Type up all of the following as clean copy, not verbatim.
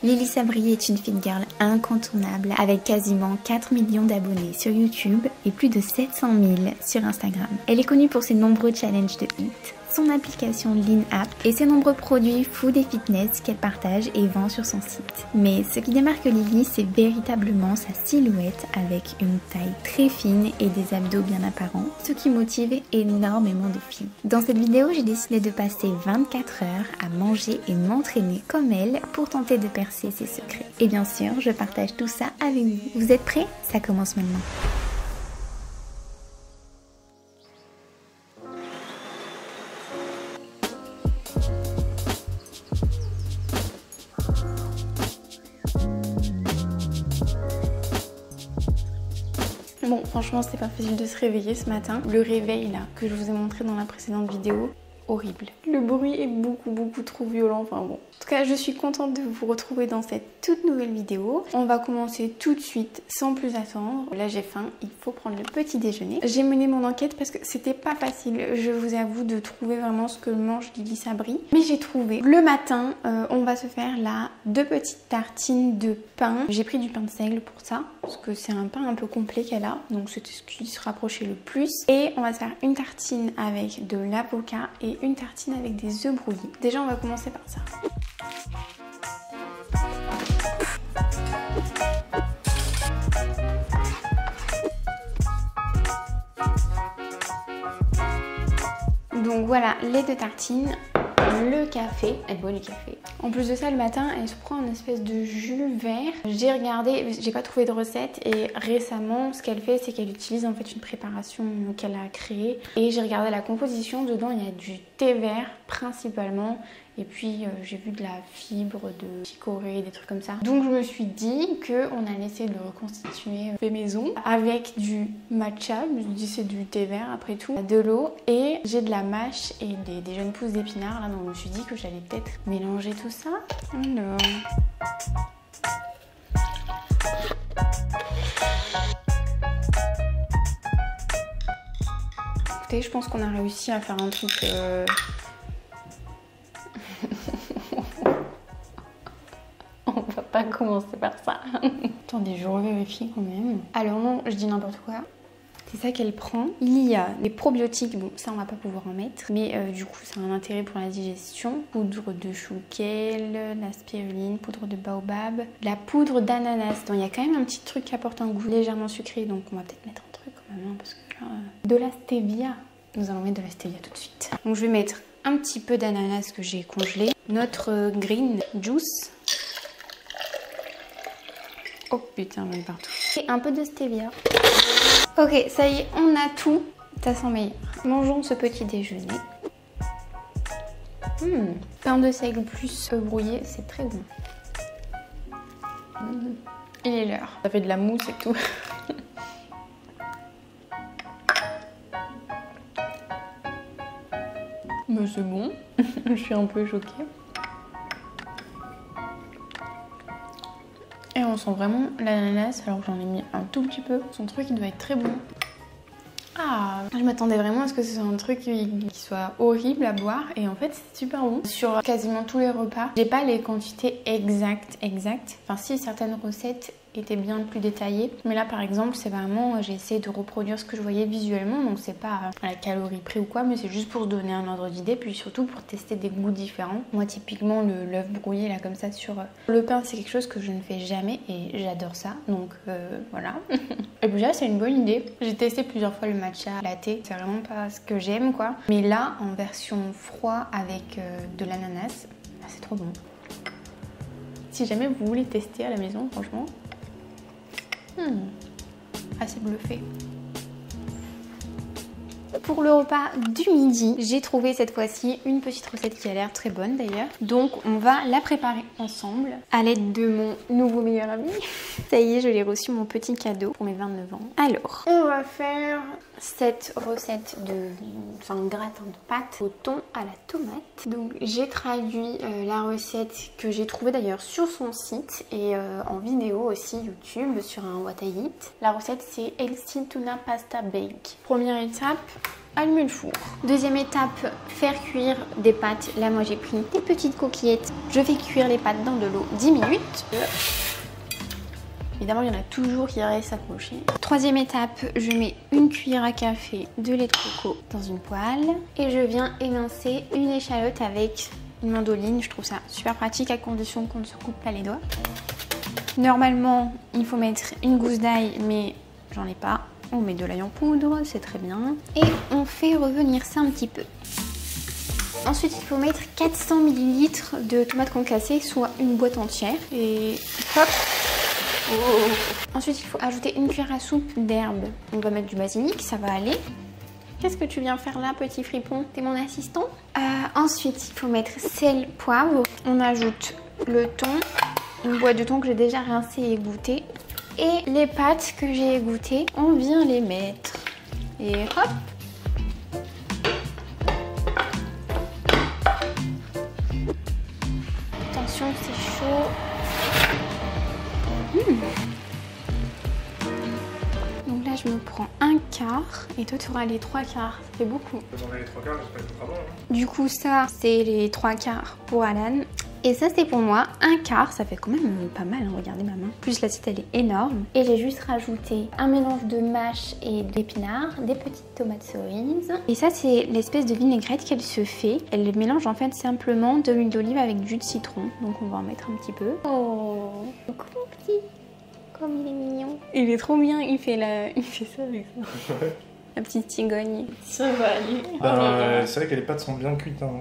Lily Sabri est une fit girl incontournable avec quasiment 4 millions d'abonnés sur YouTube et plus de 700 000 sur Instagram. Elle est connue pour ses nombreux challenges de hit, son application Lean App et ses nombreux produits food et fitness qu'elle partage et vend sur son site. Mais ce qui démarque Lily, c'est véritablement sa silhouette avec une taille très fine et des abdos bien apparents, ce qui motive énormément de filles. Dans cette vidéo, j'ai décidé de passer 24 heures à manger et m'entraîner comme elle pour tenter de percer ses secrets. Et bien sûr, je partage tout ça avec vous. Vous êtes prêts? Ça commence maintenant. Bon, franchement, c'est pas facile de se réveiller ce matin. Le réveil là que je vous ai montré dans la précédente vidéo, horrible. Le bruit est beaucoup trop violent, enfin bon. En tout cas, je suis contente de vous retrouver dans cette toute nouvelle vidéo. On va commencer tout de suite, sans plus attendre. Là, j'ai faim, il faut prendre le petit déjeuner. J'ai mené mon enquête parce que c'était pas facile, je vous avoue, de trouver vraiment ce que mange Lily Sabri. Mais j'ai trouvé. Le matin, on va se faire là 2 petites tartines de pain. J'ai pris du pain de seigle pour ça, parce que c'est un pain un peu complet qu'elle a. Donc c'était ce qui se rapprochait le plus. Et on va se faire une tartine avec de l'avocat et une tartine avec des œufs brouillés. Déjà, on va commencer par ça. Donc voilà les 2 tartines, le café, elle boit du café. En plus de ça, le matin, elle se prend une espèce de jus vert. J'ai regardé, j'ai pas trouvé de recette et récemment, ce qu'elle fait, c'est qu'elle utilise en fait une préparation qu'elle a créée. Et j'ai regardé la composition, dedans il y a du thé vert principalement. Et puis j'ai vu de la fibre de chicorée, des trucs comme ça. Donc je me suis dit qu'on allait essayer de le reconstituer fait maison avec du matcha. Je me suis dit c'est du thé vert après tout, de l'eau et j'ai de la mâche et des jeunes pousses d'épinards là. Donc je me suis dit que j'allais peut-être mélanger tout ça. Alors... Écoutez, je pense qu'on a réussi à faire un truc... On va pas commencer par ça. Attendez, je revérifie quand même. Alors non, je dis n'importe quoi. C'est ça qu'elle prend. Il y a des probiotiques, bon ça on va pas pouvoir en mettre, mais du coup ça a un intérêt pour la digestion. Poudre de chouquel, la spiruline, poudre de baobab, la poudre d'ananas. Donc il y a quand même un petit truc qui apporte un goût légèrement sucré, donc on va peut-être mettre un truc quand même, hein, parce que là... De la stevia. Nous allons mettre de la stevia tout de suite. Donc je vais mettre un petit peu d'ananas que j'ai congelé. Notre green juice. Oh putain, j'en ai partout. Et un peu de stevia. Ok, ça y est, on a tout. Ça sent meilleur. Mangeons ce petit déjeuner. Pain de seigle plus brouillé, c'est très bon. Il est l'heure. Ça fait de la mousse et tout. Mais c'est bon. Je suis un peu choquée. Et on sent vraiment l'ananas, alors que j'en ai mis un tout petit peu. Son truc il doit être très bon. Ah, je m'attendais vraiment à ce que ce soit un truc qui soit horrible à boire et en fait c'est super bon. Sur quasiment tous les repas, j'ai pas les quantités exactes. Enfin si, certaines recettes étaient bien plus détaillées, mais là par exemple c'est vraiment, j'ai essayé de reproduire ce que je voyais visuellement, donc c'est pas à la calorie près ou quoi, mais c'est juste pour se donner un ordre d'idée, puis surtout pour tester des goûts différents. Moi typiquement l'œuf brouillé là comme ça sur le pain, c'est quelque chose que je ne fais jamais et j'adore ça, donc voilà. Et puis là c'est une bonne idée. J'ai testé plusieurs fois le matcha latte, c'est vraiment pas ce que j'aime quoi, mais là en version froid avec de l'ananas, c'est trop bon. Si jamais vous voulez tester à la maison, franchement, assez bluffé. Pour le repas du midi, j'ai trouvé cette fois-ci une petite recette qui a l'air très bonne d'ailleurs. Donc on va la préparer ensemble à l'aide de mon nouveau meilleur ami. Ça y est, je l'ai reçu mon petit cadeau pour mes 29 ans. Alors, on va faire cette recette de gratin de pâtes au thon à la tomate. Donc j'ai traduit la recette que j'ai trouvée d'ailleurs sur son site et en vidéo aussi YouTube sur un What I Eat. La recette c'est Healthy Tuna Pasta Bake. Première étape, allumer le four. Deuxième étape, faire cuire des pâtes. Là moi j'ai pris des petites coquillettes. Je fais cuire les pâtes dans de l'eau 10 minutes. Évidemment, il y en a toujours qui restent accrochés. Troisième étape, je mets une cuillère à café de lait de coco dans une poêle. Et je viens émincer une échalote avec une mandoline. Je trouve ça super pratique à condition qu'on ne se coupe pas les doigts. Normalement, il faut mettre une gousse d'ail, mais j'en ai pas. On met de l'ail en poudre, c'est très bien. Et on fait revenir ça un petit peu. Ensuite, il faut mettre 400 ml de tomates concassées, soit une boîte entière. Et hop! Oh. Ensuite, il faut ajouter une cuillère à soupe d'herbe. On va mettre du basilic, ça va aller. Qu'est-ce que tu viens faire là, petit fripon? T'es mon assistant? Ensuite, il faut mettre sel, poivre. On ajoute le thon, une boîte de thon que j'ai déjà rincé et égouttée. Et les pâtes que j'ai égouttées, on vient les mettre. Et hop! Attention, c'est chaud. Donc là je me prends un quart et toi tu auras les 3 quarts, ça fait beaucoup. J'en ai les 3 quarts, j'espère que ce sera bon. Du coup ça c'est les 3 quarts pour Alan. Et ça c'est pour moi, un quart, ça fait quand même pas mal, hein, regardez ma main. Plus l'assiette elle est énorme. Et j'ai juste rajouté un mélange de mâche et d'épinards, des petites tomates cerises. Et ça c'est l'espèce de vinaigrette qu'elle se fait. Elle mélange en fait simplement de l'huile d'olive avec du jus de citron. Donc on va en mettre un petit peu. Oh, coucou mon petit, comme il est mignon. Il est trop bien, il fait ça avec ça. La petite cigogne. Ça va aller. C'est vrai que les pâtes sont bien cuites. Hein.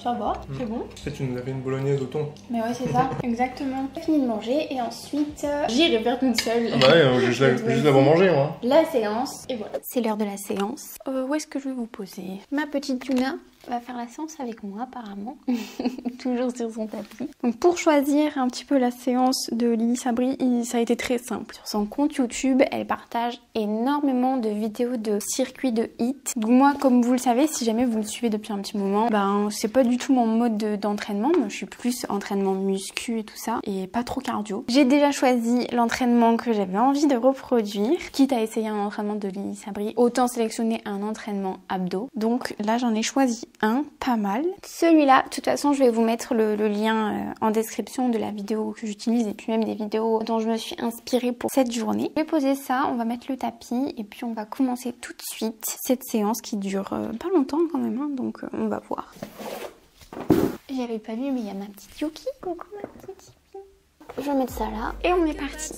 Ça va, c'est bon. Tu sais, tu nous as fait une bolognaise au thon. Mais ouais, c'est ça, exactement. J'ai fini de manger et ensuite j'irai faire toute seule. Ah bah ouais, juste l'avant manger, moi. La séance, et voilà. C'est l'heure de la séance. Où est-ce que je vais vous poser? Ma petite Tuna va faire la séance avec moi apparemment. Toujours sur son tapis. Donc pour choisir un petit peu la séance de Lily Sabri, ça a été très simple. Sur son compte YouTube, elle partage énormément de vidéos de circuits de hit. Donc moi, comme vous le savez, si jamais vous le suivez depuis un petit moment, ben c'est pas du tout mon mode d'entraînement. Moi je suis plus entraînement muscu et tout ça, et pas trop cardio. J'ai déjà choisi l'entraînement que j'avais envie de reproduire. Quitte à essayer un entraînement de Lily Sabri, autant sélectionner un entraînement abdos. Donc là j'en ai choisi un, pas mal. Celui-là, de toute façon, je vais vous mettre le lien en description de la vidéo que j'utilise et puis même des vidéos dont je me suis inspirée pour cette journée. Je vais poser ça, on va mettre le tapis et puis on va commencer tout de suite cette séance qui dure pas longtemps quand même, hein, donc on va voir. J'avais pas vu mais il y a ma petite Yuki. Coucou ma petite Yuki. Je vais mettre ça là et on est parti.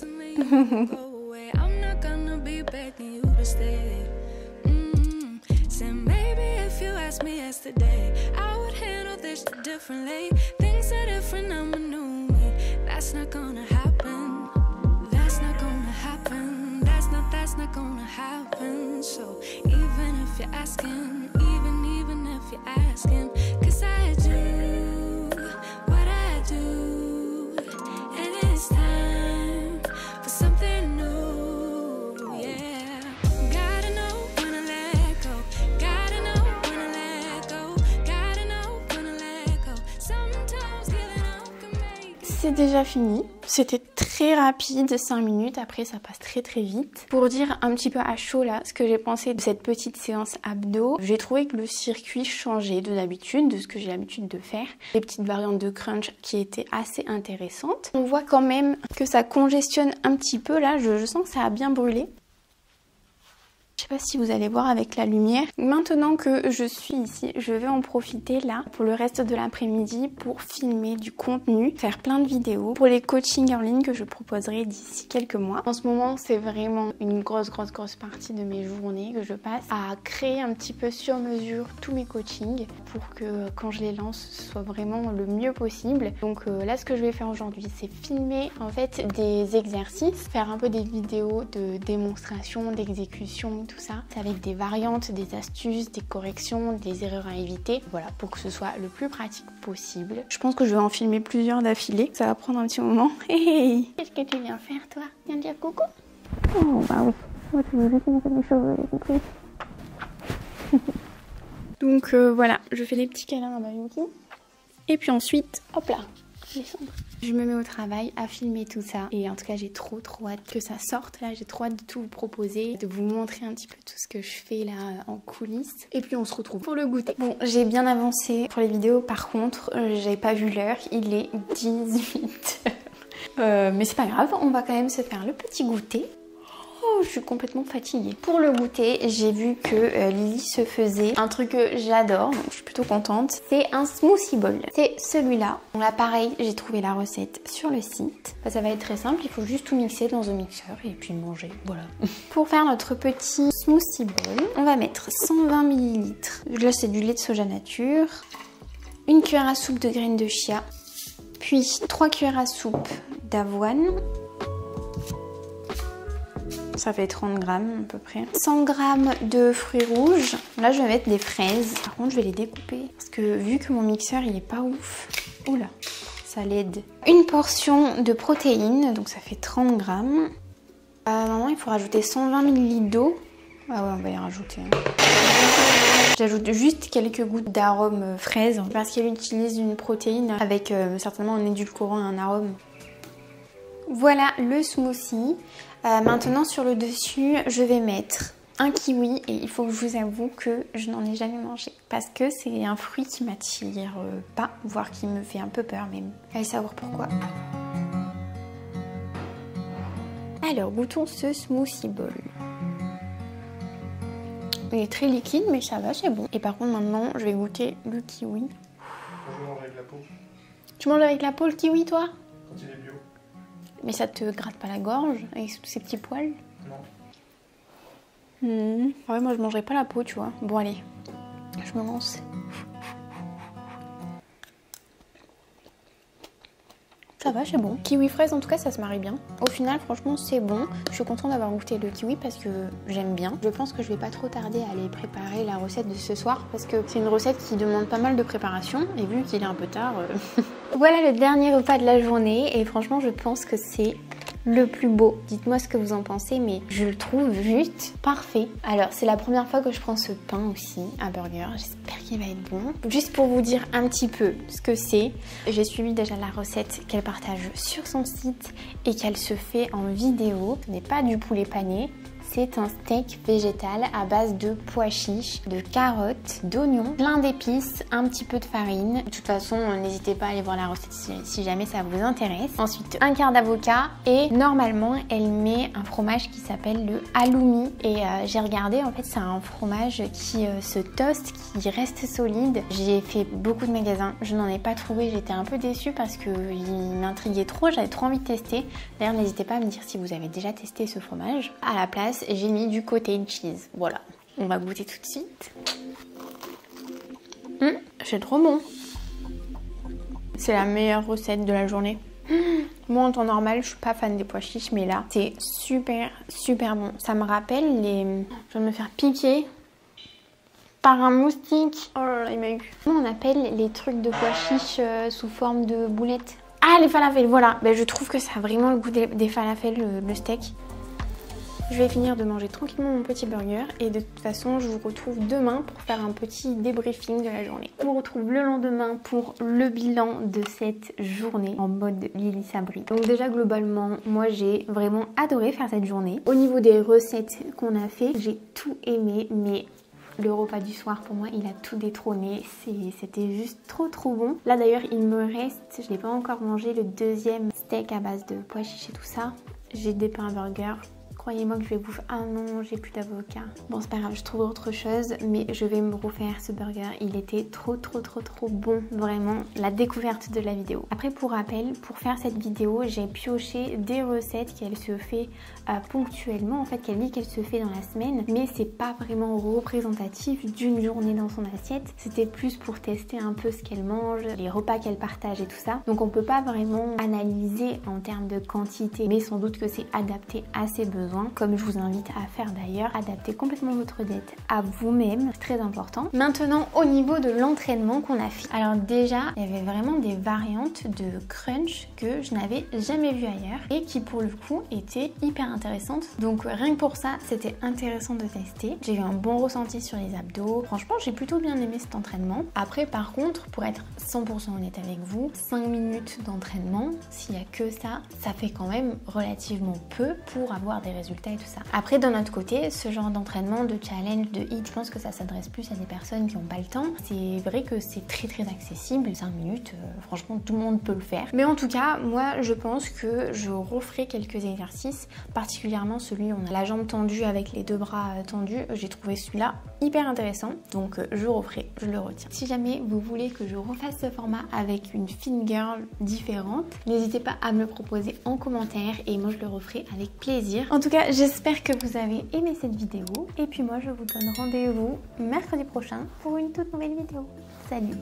Me yesterday, I would handle this differently. Things are different, I'm a new me. That's not gonna happen. That's not gonna happen. That's not gonna happen. So even if you're asking, even if you're asking, 'cause I do what I do, and it's time for something new. Yeah, gotta know when to let go. Gotta know. C'est déjà fini. C'était très rapide, 5 minutes. Après, ça passe très très vite. Pour dire un petit peu à chaud là, ce que j'ai pensé de cette petite séance abdos, j'ai trouvé que le circuit changeait de d'habitude, de ce que j'ai l'habitude de faire. Les petites variantes de crunch qui étaient assez intéressantes. On voit quand même que ça congestionne un petit peu là. Je sens que ça a bien brûlé. Je sais pas si vous allez voir avec la lumière. Maintenant que je suis ici, je vais en profiter là pour le reste de l'après-midi pour filmer du contenu, faire plein de vidéos pour les coachings en ligne que je proposerai d'ici quelques mois. En ce moment, c'est vraiment une grosse partie de mes journées que je passe à créer un petit peu sur mesure tous mes coachings pour que quand je les lance, ce soit vraiment le mieux possible. Donc là, ce que je vais faire aujourd'hui, c'est filmer en fait des exercices, faire un peu des vidéos de démonstration, d'exécution, tout ça, avec des variantes, des astuces, des corrections, des erreurs à éviter, voilà, pour que ce soit le plus pratique possible. Je pense que je vais en filmer plusieurs d'affilée, ça va prendre un petit moment. Hey, qu'est-ce que tu viens faire toi? Viens dire coucou? Oh bah oui, moi tu veux juste me faire les cheveux, j'ai compris. Donc voilà, je fais des petits câlins à ma Yuki. Et puis ensuite, hop là, descendre. Je me mets au travail à filmer tout ça et en tout cas j'ai trop hâte que ça sorte. Là j'ai trop hâte de tout vous proposer, de vous montrer un petit peu tout ce que je fais là en coulisses. Et puis on se retrouve pour le goûter. Bon, j'ai bien avancé pour les vidéos, par contre j'avais pas vu l'heure, il est 18h. Mais c'est pas grave, on va quand même se faire le petit goûter. Oh, je suis complètement fatiguée. Pour le goûter, j'ai vu que Lily se faisait un truc que j'adore, donc je suis plutôt contente. C'est un smoothie bowl. C'est celui-là. Donc là, pareil, j'ai trouvé la recette sur le site. Bah, ça va être très simple, il faut juste tout mixer dans un mixeur et puis manger. Voilà. Pour faire notre petit smoothie bowl, on va mettre 120 ml. Là, c'est du lait de soja nature. Une cuillère à soupe de graines de chia. Puis 3 cuillères à soupe d'avoine. Ça fait 30 grammes à peu près. 100 grammes de fruits rouges. Là, je vais mettre des fraises. Par contre, je vais les découper. Parce que vu que mon mixeur, il est pas ouf. Oula, ça l'aide. Une portion de protéines. Donc, ça fait 30 grammes. Normalement, il faut rajouter 120 ml d'eau. Ah ouais, on va y rajouter. J'ajoute juste quelques gouttes d'arôme fraise. Parce qu'elle utilise une protéine avec certainement un édulcorant et un arôme. Voilà le smoothie. Maintenant sur le dessus, je vais mettre un kiwi et il faut que je vous avoue que je n'en ai jamais mangé parce que c'est un fruit qui m'attire pas, voire qui me fait un peu peur même. Allez savoir pourquoi. Alors goûtons ce smoothie bowl. Il est très liquide mais ça va, c'est bon. Et par contre maintenant je vais goûter le kiwi. Je mange avec la peau. Tu manges avec la peau le kiwi toi? Quand il est bio. Mais ça te gratte pas la gorge avec tous ces petits poils? Non. Ouais, moi je mangerais pas la peau, tu vois. Bon, allez, je me lance. Ça va, c'est bon. Kiwi fraise, en tout cas, ça se marie bien. Au final, franchement, c'est bon. Je suis contente d'avoir goûté le kiwi parce que j'aime bien. Je pense que je vais pas trop tarder à aller préparer la recette de ce soir parce que c'est une recette qui demande pas mal de préparation et vu qu'il est un peu tard... Voilà le dernier repas de la journée et franchement, je pense que c'est le plus beau. Dites-moi ce que vous en pensez, mais je le trouve juste parfait. Alors, c'est la première fois que je prends ce pain aussi, un burger. J'espère qu'il va être bon. Juste pour vous dire un petit peu ce que c'est, j'ai suivi déjà la recette qu'elle partage sur son site et qu'elle se fait en vidéo. Ce n'est pas du poulet pané. C'est un steak végétal à base de pois chiches, de carottes, d'oignons, plein d'épices, un petit peu de farine. De toute façon, n'hésitez pas à aller voir la recette si jamais ça vous intéresse. Ensuite, un quart d'avocat et normalement, elle met un fromage qui s'appelle le halloumi. Et j'ai regardé, en fait, c'est un fromage qui se toast, qui reste solide. J'ai fait beaucoup de magasins, je n'en ai pas trouvé. J'étais un peu déçue parce qu'il m'intriguait trop, j'avais trop envie de tester. D'ailleurs, n'hésitez pas à me dire si vous avez déjà testé ce fromage. À la place, j'ai mis du cottage cheese. Voilà, on va goûter tout de suite. C'est trop bon. C'est la meilleure recette de la journée. Moi en temps normal je suis pas fan des pois chiches, mais là c'est super bon. Ça me rappelle les... Je vais me faire piquer par un moustique. Oh là là, il m'a eu. Comment on appelle les trucs de pois chiches sous forme de boulettes? Ah, les falafels, voilà. Ben, je trouve que ça a vraiment le goût des falafels, le steak. Je vais finir de manger tranquillement mon petit burger et de toute façon je vous retrouve demain pour faire un petit débriefing de la journée. Je vous retrouve le lendemain pour le bilan de cette journée en mode Lily Sabri. Donc déjà globalement moi j'ai vraiment adoré faire cette journée. Au niveau des recettes qu'on a fait, j'ai tout aimé, mais le repas du soir pour moi il a tout détrôné, c'était juste trop bon. Là d'ailleurs il me reste, je n'ai pas encore mangé, le deuxième steak à base de pois chiches et tout ça. J'ai dépeint un burger. Croyez-moi que je vais bouffer. Ah non, j'ai plus d'avocat. Bon, c'est pas grave, je trouve autre chose, mais je vais me refaire ce burger. Il était trop bon, vraiment, la découverte de la vidéo. Après, pour rappel, pour faire cette vidéo, j'ai pioché des recettes qu'elle se fait ponctuellement. En fait, qu'elle dit qu'elle se fait dans la semaine, mais c'est pas vraiment représentatif d'une journée dans son assiette. C'était plus pour tester un peu ce qu'elle mange, les repas qu'elle partage et tout ça. Donc, on peut pas vraiment analyser en termes de quantité, mais sans doute que c'est adapté à ses besoins. besoin, comme je vous invite à faire d'ailleurs. Adaptez complètement votre diète à vous-même, c'est très important. Maintenant, au niveau de l'entraînement qu'on a fait. Alors déjà, il y avait vraiment des variantes de crunch que je n'avais jamais vu ailleurs et qui pour le coup étaient hyper intéressantes. Donc rien que pour ça, c'était intéressant de tester. J'ai eu un bon ressenti sur les abdos. Franchement, j'ai plutôt bien aimé cet entraînement. Après, par contre, pour être 100% honnête avec vous, 5 minutes d'entraînement, s'il n'y a que ça, ça fait quand même relativement peu pour avoir des résultats et tout ça. Après, d'un autre côté, ce genre d'entraînement, de challenge, de hit, je pense que ça s'adresse plus à des personnes qui n'ont pas le temps. C'est vrai que c'est très accessible, 5 minutes, franchement tout le monde peut le faire. Mais en tout cas, moi je pense que je referai quelques exercices, particulièrement celui où on a la jambe tendue avec les deux bras tendus. J'ai trouvé celui-là hyper intéressant, donc je referai, je le retiens. Si jamais vous voulez que je refasse ce format avec une fine girl différente, n'hésitez pas à me le proposer en commentaire et moi je le referai avec plaisir. En tout cas, j'espère que vous avez aimé cette vidéo et puis moi je vous donne rendez-vous mercredi prochain pour une toute nouvelle vidéo. Salut!